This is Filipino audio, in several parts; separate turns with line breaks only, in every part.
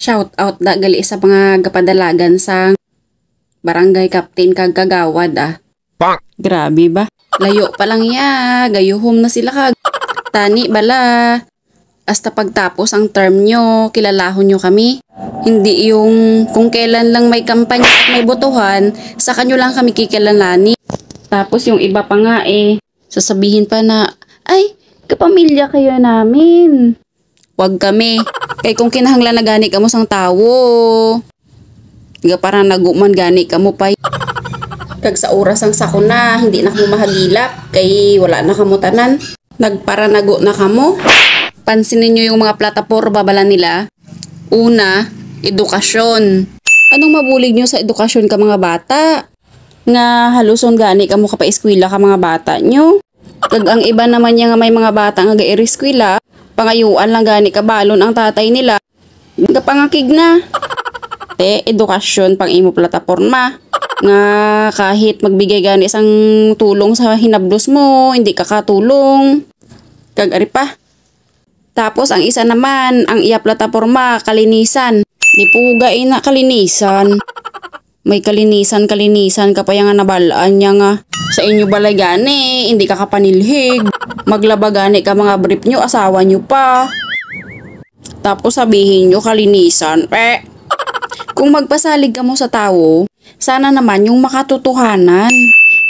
Shout out da gali sa mga gapadalagan sa barangay captain kag kagawad Grabe ba? Layo pa lang ya, gayuhom na sila kag. Tani bala. Hasta pagtapos ang term nyo, kilalahon nyo kami. Hindi yung kung kailan lang may kampanya at may botohan, sa kanyo lang kami kikilalani. Tapos yung iba pa nga sasabihin pa na, ay, kapamilya kayo namin. Wag kami. Kay kung kinahanglan na gani ka mo sang tawo. Nga parang naguman gani ka mo pa. Kag sa oras ang sakuna, hindi na kamo mahagilap. Kay wala na kamo tanan. Nagparanago na kamo. Pansinin nyo yung mga plataporma bala nila. Una, edukasyon. Anong mabulig nyo sa edukasyon ka mga bata? Nga haluson gani ka mo kapa-eskwela ka mga bata nyo. Kag ang iba naman niya nga may mga bata nga ga-eskwela, pangayuan lang gani ka balon ang tatay nila. Kapangakig na. Edukasyon pang imo plataporma. Nga kahit magbigay gani isang tulong sa hinabdos mo, hindi ka katulong. Kag ari pa. Tapos ang isa naman, ang iya plataporma, kalinisan. Di puga na kalinisan. May kalinisan ka pa yung nabalaan niya nga. Sa inyo balay gani, hindi ka kapanilhig. Maglaba gani ka mga brief nyo, asawa nyo pa. Tapos sabihin nyo kalinisan. Kung magpasalig ka mo sa tao, sana naman yung makatotohanan.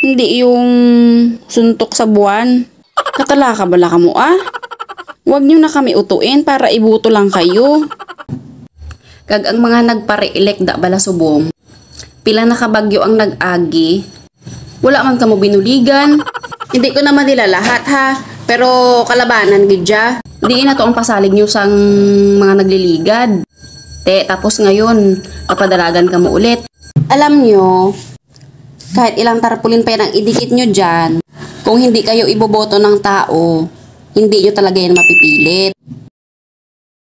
Hindi yung suntok sa buwan. Katala ka bala ka mo Huwag nyo na kami utuin para ibuto lang kayo. Kag ang mga nagpare-elect da bala subong, pila na kabagyo ang nag-agi. Wala man kamo binuligan. Hindi ko naman nila lahat pero kalabanan gidya. Di na to ang pasalig nyo sang mga nagliligad. Tapos ngayon, papadalagan ka mo ulit. Alam nyo, kahit ilang tarpulin pa yan ang idikit nyo dyan, kung hindi kayo iboboto ng tao, hindi nyo talaga yan mapipilit.